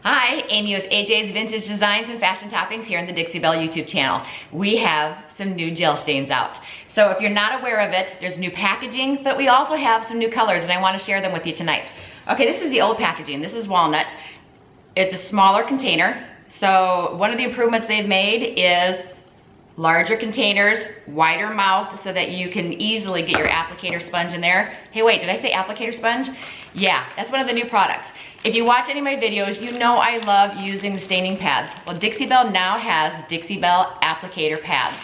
Hi, Amy with AJ's Vintage Designs and Fashion Toppings here on the Dixie Belle YouTube channel. We have some new gel stains out. So if you're not aware of it, there's new packaging, but we also have some new colors and I want to share them with you tonight. Okay, this is the old packaging. This is walnut. It's a smaller container. So one of the improvements they've made is larger containers, wider mouth so that you can easily get your applicator sponge in there. Hey, wait, did I say applicator sponge? Yeah, that's one of the new products. If you watch any of my videos, you know I love using the staining pads. Well, Dixie Belle now has Dixie Belle applicator pads,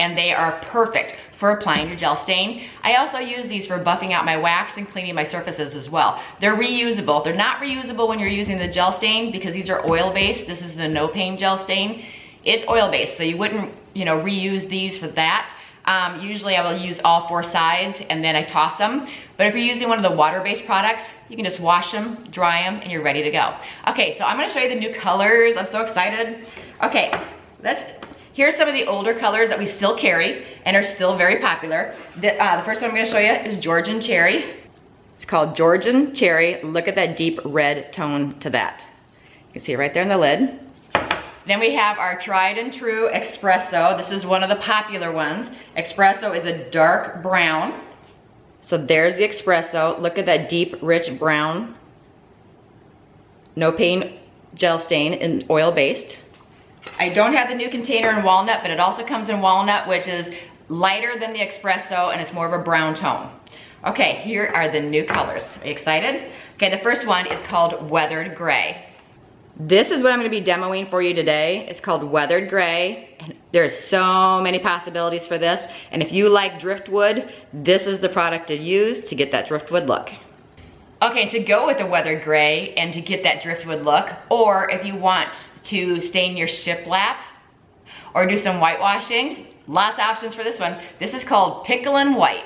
and they are perfect for applying your gel stain. I also use these for buffing out my wax and cleaning my surfaces as well. They're reusable. They're not reusable when you're using the gel stain because these are oil-based. This is the no pain gel stain. It's oil-based, so you wouldn't, reuse these for that. Usually I will use all four sides and then I toss them. But if you're using one of the water-based products, you can just wash them, dry them, and you're ready to go. Okay, so I'm gonna show you the new colors. I'm so excited. Okay, here's some of the older colors that we still carry and are still very popular. The first one I'm gonna show you is Georgian Cherry. It's called Georgian Cherry. Look at that deep red tone to that. You can see it right there in the lid. Then we have our tried and true Espresso. This is one of the popular ones. Espresso is a dark brown. So there's the Espresso. Look at that deep, rich brown. No pain gel stain and oil-based. I don't have the new container in walnut, but it also comes in walnut, which is lighter than the Espresso and it's more of a brown tone. Okay, here are the new colors. Are you excited? Okay, the first one is called Weathered Gray. This is what I'm going to be demoing for you today. It's called Weathered Gray, and there's so many possibilities for this. And if you like Driftwood, this is the product to use to get that Driftwood look. Okay, to go with the Weathered Gray and to get that Driftwood look, or if you want to stain your shiplap or do some whitewashing, lots of options for this one. This is called Picklin White.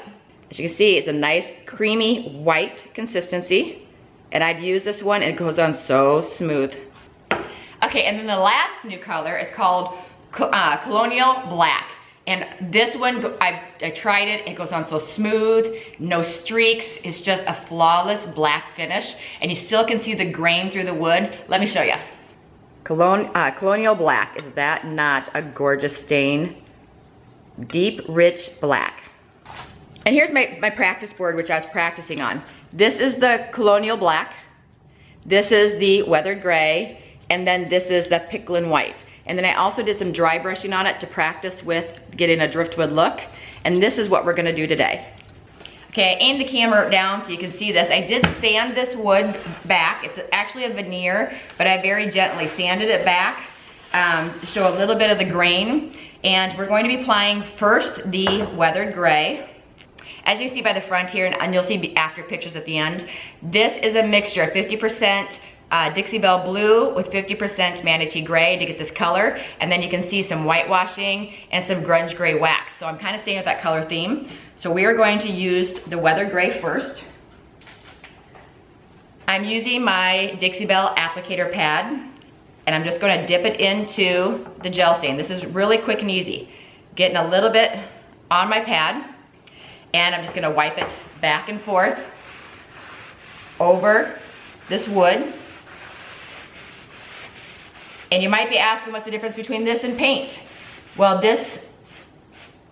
As you can see, it's a nice creamy white consistency, and I've used this one and it goes on so smooth. Okay, and then the last new color is called Colonial Black. And this one, I tried it, it goes on so smooth, no streaks, it's just a flawless black finish, and you still can see the grain through the wood. Let me show you. Colonial Black, is that not a gorgeous stain? Deep, rich black. And here's my practice board, which I was practicing on. This is the Colonial Black, this is the Weathered Gray, and then this is the Picklin White. And then I also did some dry brushing on it to practice with getting a Driftwood look. And this is what we're gonna do today. Okay, I aimed the camera down so you can see this. I did sand this wood back. It's actually a veneer, but I very gently sanded it back to show a little bit of the grain. And we're going to be applying first the Weathered Gray. As you see by the front here, and you'll see after pictures at the end, this is a mixture, 50% Dixie Belle Blue with 50% Manatee Gray to get this color, and then you can see some whitewashing and some grunge gray wax. So I'm kind of staying with that color theme. So we are going to use the Weathered Gray first. I'm using my Dixie Belle applicator pad, and I'm just going to dip it into the gel stain. This is really quick and easy. Getting a little bit on my pad, and I'm just going to wipe it back and forth over this wood. And you might be asking, what's the difference between this and paint? Well, this,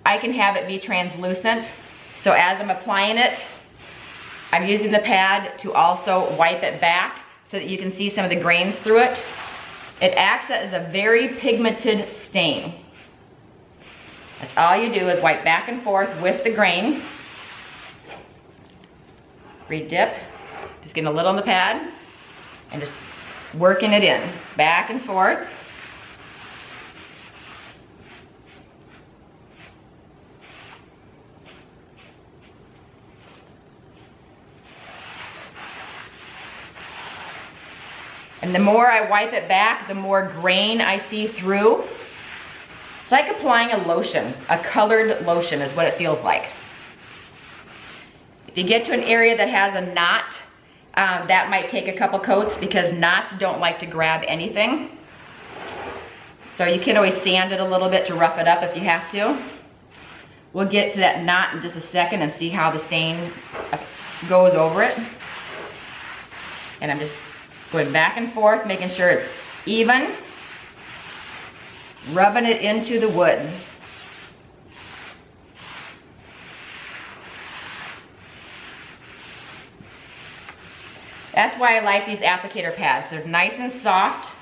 I can have it be translucent. So as I'm applying it, I'm using the pad to also wipe it back so that you can see some of the grains through it. It acts as a very pigmented stain. That's all you do is wipe back and forth with the grain. Re-dip, just getting a little on the pad and just working it in, back and forth. And the more I wipe it back, the more grain I see through. It's like applying a lotion, a colored lotion is what it feels like. If you get to an area that has a knot, that might take a couple coats because knots don't like to grab anything. So you can always sand it a little bit to rough it up if you have to. We'll get to that knot in just a second and see how the stain goes over it. And I'm just Going back and forth, making sure it's even. Rubbing it into the wood. That's why I like these applicator pads. They're nice and soft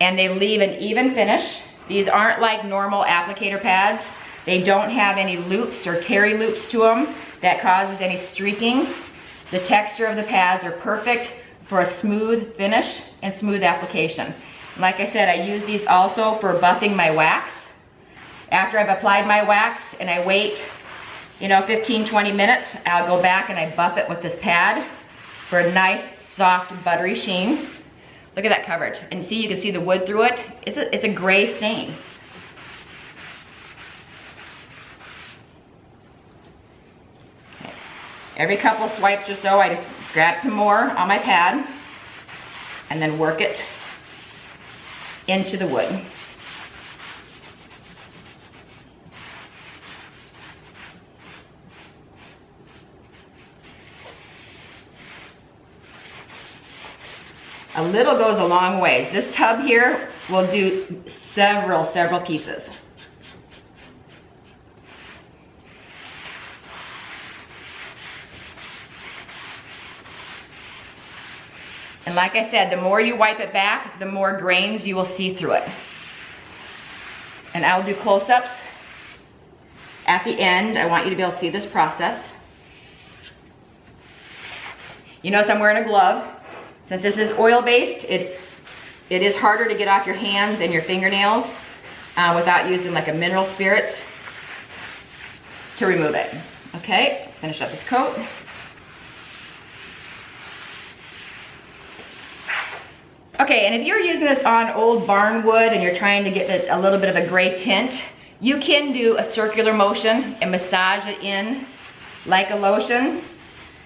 and they leave an even finish. These aren't like normal applicator pads. They don't have any loops or terry loops to them that causes any streaking. The texture of the pads are perfect for a smooth finish and smooth application. Like I said, I use these also for buffing my wax. After I've applied my wax and I wait, 15, 20 minutes, I'll go back and I buff it with this pad for a nice, soft, buttery sheen. Look at that coverage. And see, you can see the wood through it. It's a gray stain. Okay. Every couple swipes or so, I just grab some more on my pad and then work it into the wood. A little goes a long ways. This tub here will do several pieces. And like I said, the more you wipe it back, the more grains you will see through it. And I'll do close-ups at the end. I want you to be able to see this process. You notice I'm wearing a glove. Since this is oil-based, it is harder to get off your hands and your fingernails without using like a mineral spirits to remove it. Okay, let's finish up this coat. Okay, and if you're using this on old barn wood and you're trying to get a little bit of a gray tint, you can do a circular motion and massage it in like a lotion.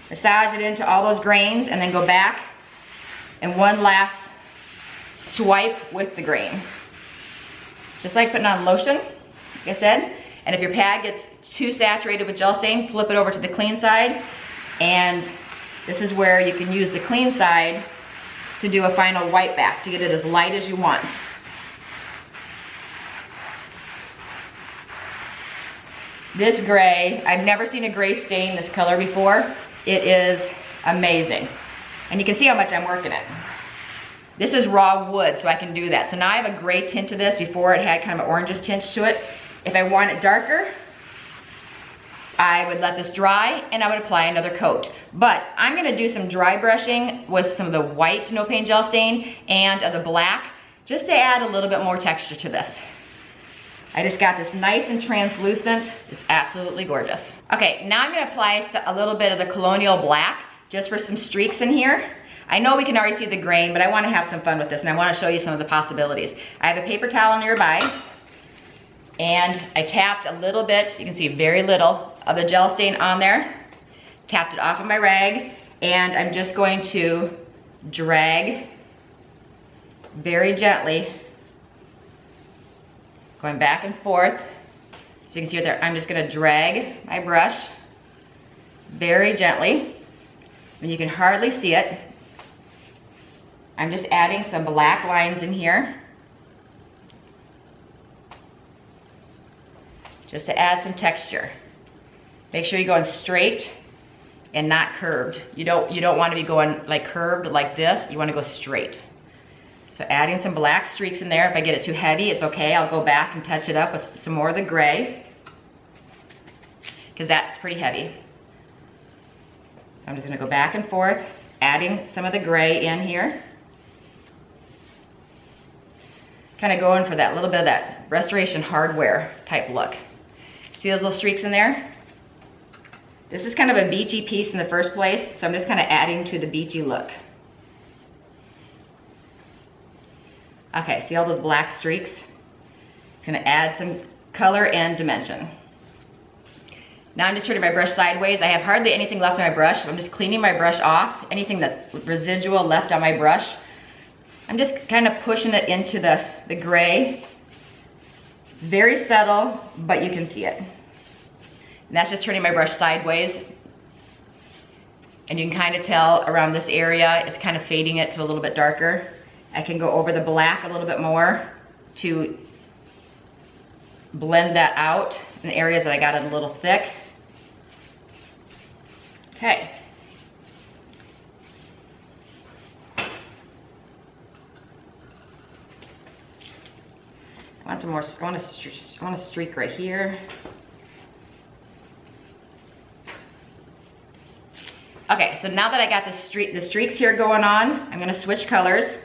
Massage it into all those grains and then go back and one last swipe with the grain. It's just like putting on lotion, like I said. And if your pad gets too saturated with gel stain, flip it over to the clean side. And this is where you can use the clean side to do a final wipe back to get it as light as you want. This gray, I've never seen a gray stain this color before. It is amazing. And you can see how much I'm working it. This is raw wood, so I can do that. So now I have a gray tint to this. Before it had kind of an orangish tint to it. If I want it darker, I would let this dry and I would apply another coat. But I'm gonna do some dry brushing with some of the white no paint gel stain and the black, just to add a little bit more texture to this. I just got this nice and translucent. It's absolutely gorgeous. Okay, now I'm gonna apply a little bit of the Colonial Black just for some streaks in here. I know we can already see the grain, but I wanna have some fun with this and I wanna show you some of the possibilities. I have a paper towel nearby and I tapped a little bit, you can see very little of the gel stain on there. Tapped it off of my rag and I'm just going to drag very gently, going back and forth. So you can see right there, I'm just gonna drag my brush very gently. And you can hardly see it. I'm just adding some black lines in here. Just to add some texture. Make sure you're going straight and not curved. You don't want to be going like curved like this. You want to go straight. So adding some black streaks in there. If I get it too heavy, it's okay. I'll go back and touch it up with some more of the gray, because that's pretty heavy. So I'm just going to go back and forth, adding some of the gray in here. Kind of going for that little bit of that Restoration Hardware type look. See those little streaks in there? This is kind of a beachy piece in the first place, so I'm just kind of adding to the beachy look. Okay, see all those black streaks? It's gonna add some color and dimension. Now I'm just turning my brush sideways. I have hardly anything left on my brush. I'm just cleaning my brush off. Anything that's residual left on my brush, I'm just kind of pushing it into the gray. It's very subtle, but you can see it. And that's just turning my brush sideways. And you can kind of tell around this area, it's kind of fading it to a little bit darker. I can go over the black a little bit more to blend that out in the areas that I got it a little thick. Okay. I want some more, I want a streak right here. Okay, so now that I got the streaks here going on, I'm gonna switch colors.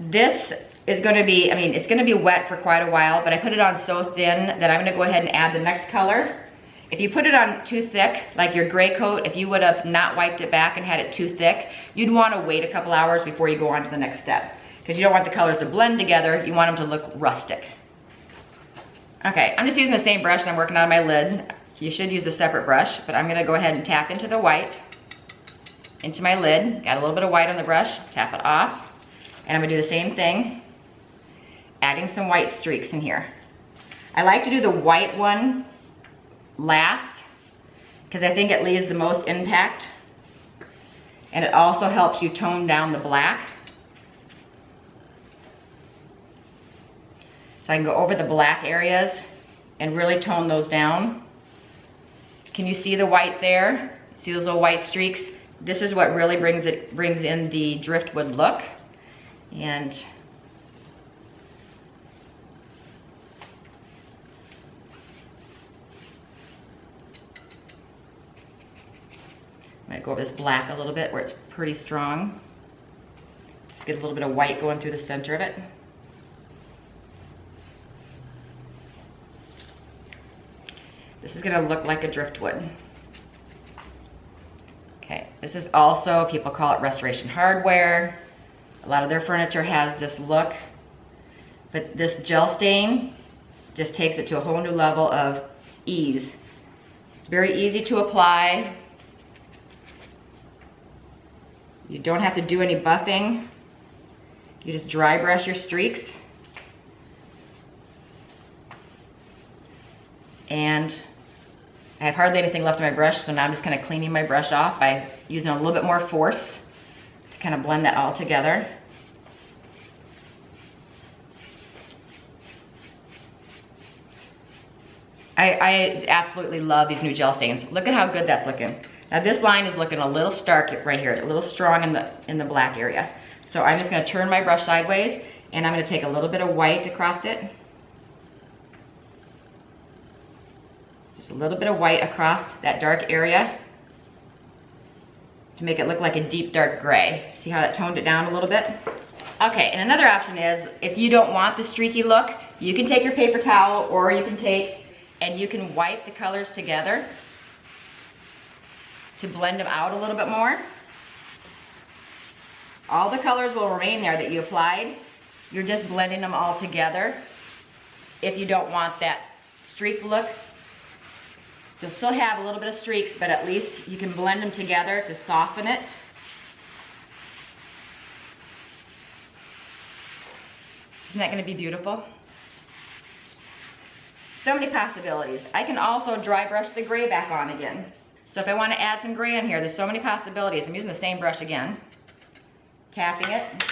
This is gonna be, I mean, it's gonna be wet for quite a while, but I put it on so thin that I'm gonna go ahead and add the next color. If you put it on too thick, like your gray coat, if you would have not wiped it back and had it too thick, you'd wanna wait a couple hours before you go on to the next step, because you don't want the colors to blend together, you want them to look rustic. Okay, I'm just using the same brush and I'm working on my lid. You should use a separate brush, but I'm gonna go ahead and tap into the white, into my lid. Got a little bit of white on the brush, tap it off. And I'm gonna do the same thing, adding some white streaks in here. I like to do the white one last, because I think it leaves the most impact. And it also helps you tone down the black. So I can go over the black areas and really tone those down. Can you see the white there? See those little white streaks? This is what really brings in the driftwood look. And I'm gonna go over this black a little bit where it's pretty strong. Just get a little bit of white going through the center of it. This is gonna look like a driftwood. Okay, this is also, people call it restoration hardware. A lot of their furniture has this look, but this gel stain just takes it to a whole new level of ease. It's very easy to apply. You don't have to do any buffing. You just dry brush your streaks. And I have hardly anything left in my brush, so now I'm just kind of cleaning my brush off by using a little bit more force to kind of blend that all together. I absolutely love these new gel stains. Look at how good that's looking. Now this line is looking a little stark right here, a little strong in the black area. So I'm just gonna turn my brush sideways and I'm gonna take a little bit of white across it. Just a little bit of white across that dark area to make it look like a deep dark gray. See how that toned it down a little bit? Okay, and another option is if you don't want the streaky look, you can take your paper towel or you can take and you can wipe the colors together to blend them out a little bit more. All the colors will remain there that you applied. You're just blending them all together. If you don't want that streak look, you'll still have a little bit of streaks, but at least you can blend them together to soften it. Isn't that gonna be beautiful? So many possibilities. I can also dry brush the gray back on again. So if I want to add some gray in here, there's so many possibilities. I'm using the same brush again, tapping it.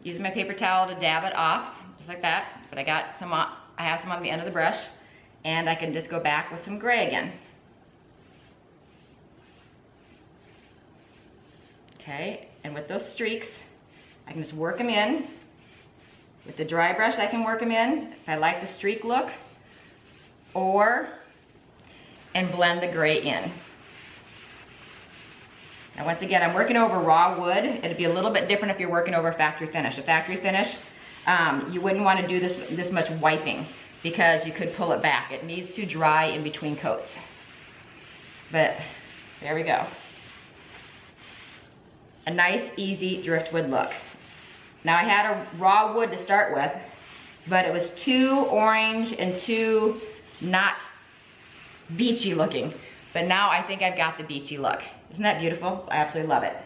Using my paper towel to dab it off, just like that. But I have some on the end of the brush, and I can just go back with some gray again. Okay, and with those streaks, I can just work them in. With the dry brush, I can work them in if I like the streak look, and blend the gray in. Now once again, I'm working over raw wood. It'd be a little bit different if you're working over factory finish. A factory finish, you wouldn't want to do this much wiping because you could pull it back. It needs to dry in between coats. But there we go. A nice, easy driftwood look. Now I had a raw wood to start with, but it was too orange and too not beachy looking. But now I think I've got the beachy look. Isn't that beautiful? I absolutely love it.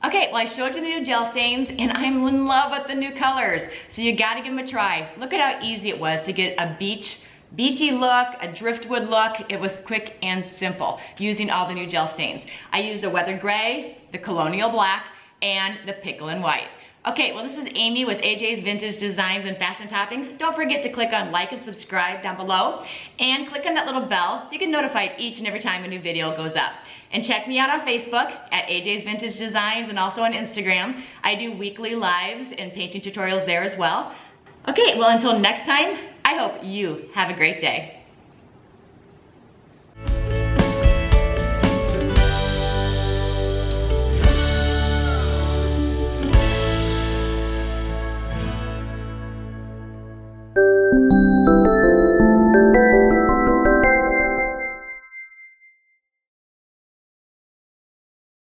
Okay, well I showed you the new gel stains and I'm in love with the new colors. So you gotta give them a try. Look at how easy it was to get a beach beachy look, a driftwood look. It was quick and simple using all the new gel stains. I used the weathered gray, the Colonial Black, and the Picklin White. Okay, well this is Amy with AJ's Vintage Designs and Fashion Toppings. Don't forget to click on like and subscribe down below and click on that little bell so you get notified each and every time a new video goes up. And check me out on Facebook at AJ's Vintage Designs and also on Instagram. I do weekly lives and painting tutorials there as well. Okay, well until next time, I hope you have a great day.